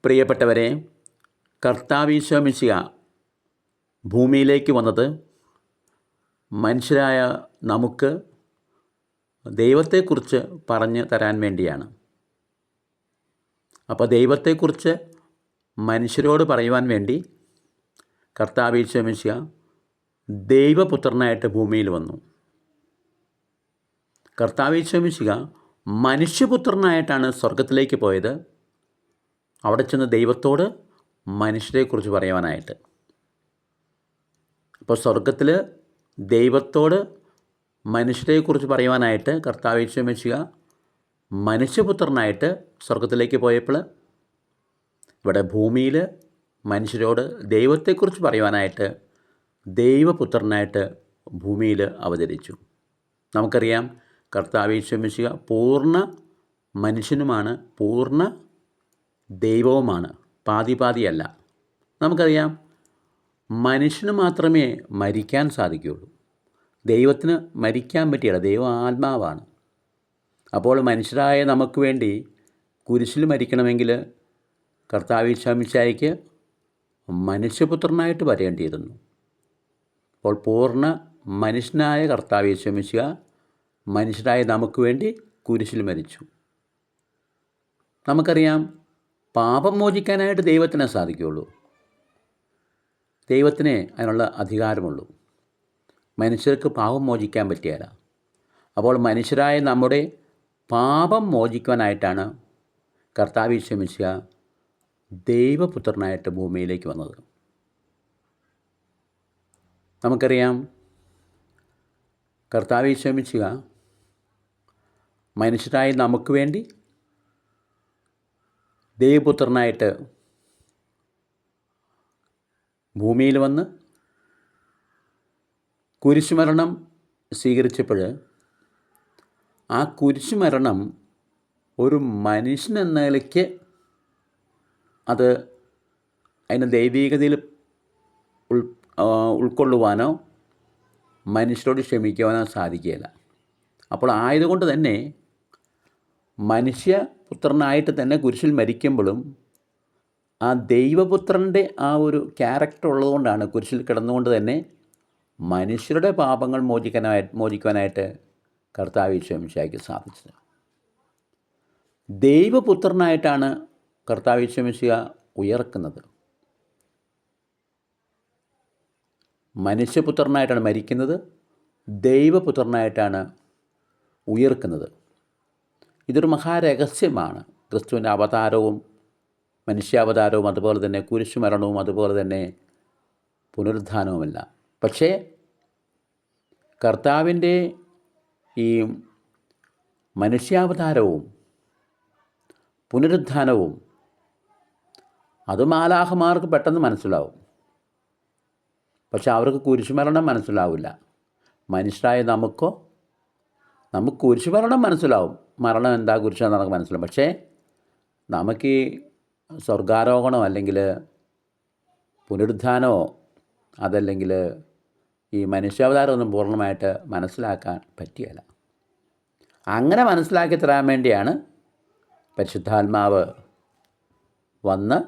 പ്രിയപ്പെട്ടവരെ, കർത്താവീശോ മിശിഹ ഭൂമിയിലേക്ക് വന്നത് മനുഷ്യരായ നമുക്ക് ദൈവത്തെക്കുറിച്ച് പറഞ്ഞു തരാൻ വേണ്ടിയാണ്. അപ്പോൾ ദൈവത്തെക്കുറിച്ച് മനുഷ്യരോട് പറയുവാൻ വേണ്ടി കർത്താവീശോ മിശിഹ ദൈവപുത്രനായിട്ട് ഭൂമിയിൽ വന്നു. കർത്താവീശോ മിശിഹ മനുഷ്യപുത്രനായിട്ടാണ് സ്വർഗത്തിലേക്ക് പോയത്, അവിടെ ചെന്ന് ദൈവത്തോട് മനുഷ്യരെക്കുറിച്ച് പറയുവാനായിട്ട്. അപ്പോൾ സ്വർഗത്തിൽ ദൈവത്തോട് മനുഷ്യരെക്കുറിച്ച് പറയുവാനായിട്ട് കർത്താവീശോ മിശിഹ മനുഷ്യപുത്രനായിട്ട് സ്വർഗത്തിലേക്ക് പോയപ്പോൾ ഇവിടെ ഭൂമിയിൽ മനുഷ്യരോട് ദൈവത്തെക്കുറിച്ച് പറയുവാനായിട്ട് ദൈവപുത്രനായിട്ട് ഭൂമിയിൽ അവതരിച്ചു. നമുക്കറിയാം, കർത്താവീശോ മിശിഹ പൂർണ്ണ മനുഷ്യനുമാണ്, പൂർണ്ണ ദൈവവുമാണ്, പാതിയല്ല. നമുക്കറിയാം, മനുഷ്യന് മാത്രമേ മരിക്കാൻ സാധിക്കുകയുള്ളൂ. ദൈവത്തിന് മരിക്കാൻ പറ്റില്ല. ദൈവം ആത്മാവാണ്. അപ്പോൾ മനുഷ്യരായ നമുക്ക് വേണ്ടി കുരിശിൽ മരിക്കണമെങ്കിൽ കർത്താവീശോ മിശിഹായ്ക്ക് മനുഷ്യപുത്രനായിട്ട് വരേണ്ടിയിരുന്നു. അപ്പോൾ പൂർണ്ണ മനുഷ്യനായ കർത്താവീശോ മിശിഹ മനുഷ്യരായ നമുക്ക് വേണ്ടി കുരിശിൽ മരിച്ചു. നമുക്കറിയാം, പാപം മോചിക്കാനായിട്ട് ദൈവത്തിനെ സാധിക്കുകയുള്ളൂ. ദൈവത്തിനെ അതിനുള്ള അധികാരമുള്ളൂ. മനുഷ്യർക്ക് പാപം മോചിക്കാൻ പറ്റിയല്ല. അപ്പോൾ മനുഷ്യരായ നമ്മുടെ പാപം മോചിക്കുവാനായിട്ടാണ് കർത്താവീശോ മിശിഹ ദൈവപുത്രനായിട്ട് ഭൂമിയിലേക്ക് വന്നത്. നമുക്കറിയാം, കർത്താവീശോ മിശിഹ മനുഷ്യരായ നമുക്ക് വേണ്ടി ദൈവപുത്രനായിട്ട് ഭൂമിയിൽ വന്ന് കുരിശുമരണം സ്വീകരിച്ചപ്പോൾ ആ കുരിശുമരണം ഒരു മനുഷ്യനെന്ന നിലയ്ക്ക് അത് അതിന് ദൈവീകതയിൽ ഉൾക്കൊള്ളുവാനോ മനുഷ്യരോട് ക്ഷമിക്കുവാനോ സാധിക്കുകയില്ല. അപ്പോൾ ആയതുകൊണ്ട് തന്നെ മനുഷ്യപുത്രനായിട്ട് തന്നെ കുരിശിൽ മരിക്കുമ്പോഴും ആ ദൈവപുത്രൻ്റെ ആ ഒരു ക്യാരക്ടർ ഉള്ളതുകൊണ്ടാണ് കുരിശിൽ കിടന്നുകൊണ്ട് തന്നെ മനുഷ്യരുടെ പാപങ്ങൾ മോചിക്കുവാനായിട്ട് കർത്താവീശോ മിശിഹായ്ക്ക് സാധിച്ചത്. ദൈവപുത്രനായിട്ടാണ് കർത്താവീശോ മിശിഹ ഉയർക്കുന്നത്. മനുഷ്യപുത്രനായിട്ടാണ് മരിക്കുന്നത്, ദൈവപുത്രനായിട്ടാണ് ഉയർക്കുന്നത്. ഇതൊരു മഹാരഹസ്യമാണ്. ക്രിസ്തുവിൻ്റെ അവതാരവും മനുഷ്യാവതാരവും അതുപോലെ തന്നെ കുരിശുമരണവും അതുപോലെ തന്നെ പുനരുത്ഥാനവുമല്ല. പക്ഷേ കർത്താവിൻ്റെ ഈ മനുഷ്യാവതാരവും പുനരുത്ഥാനവും അത് മാലാഖമാർക്ക് പെട്ടെന്ന് മനസ്സിലാവും. പക്ഷെ അവർക്ക് കുരിശുമരണം മനസ്സിലാവില്ല. മനുഷ്യരായ നമുക്ക് കുരിശുമരണം മനസ്സിലാവും. മരണം എന്താ, കുരിശാന്ന് നമുക്ക് മനസ്സിലാവും. പക്ഷേ നമുക്ക് ഈ സ്വർഗാരോഹണോ അല്ലെങ്കിൽ പുനരുത്ഥാനമോ അതല്ലെങ്കിൽ ഈ മനുഷ്യാവതാരമൊന്നും പൂർണ്ണമായിട്ട് മനസ്സിലാക്കാൻ പറ്റിയല്ല. അങ്ങനെ മനസ്സിലാക്കി തരാൻ വേണ്ടിയാണ് പരിശുദ്ധാത്മാവ് വന്ന്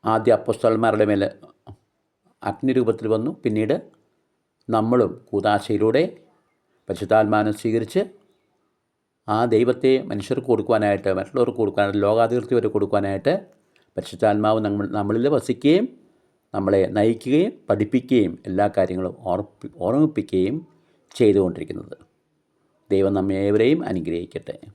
ആദ്യ അപ്പോസ്തലന്മാരുടെ മേൽ അഗ്നിരൂപത്തിൽ വന്നു. പിന്നീട് നമ്മളും കൂദാശയിലൂടെ പരിശുദ്ധാത്മാവിനെ സ്വീകരിച്ച് ആ ദൈവത്തെ മനുഷ്യർക്ക് കൊടുക്കുവാനായിട്ട്, മറ്റുള്ളവർക്ക് കൊടുക്കാനായിട്ട്, ലോകാതിർത്തി വരെ കൊടുക്കുവാനായിട്ട് പരിശുദ്ധാത്മാവ് നമ്മളിൽ വസിക്കുകയും നമ്മളെ നയിക്കുകയും പഠിപ്പിക്കുകയും എല്ലാ കാര്യങ്ങളും ഓർമ്മിപ്പിക്കുകയും ചെയ്തുകൊണ്ടിരിക്കുന്നത്. ദൈവം നമ്മെ ഏവരെയും അനുഗ്രഹിക്കട്ടെ.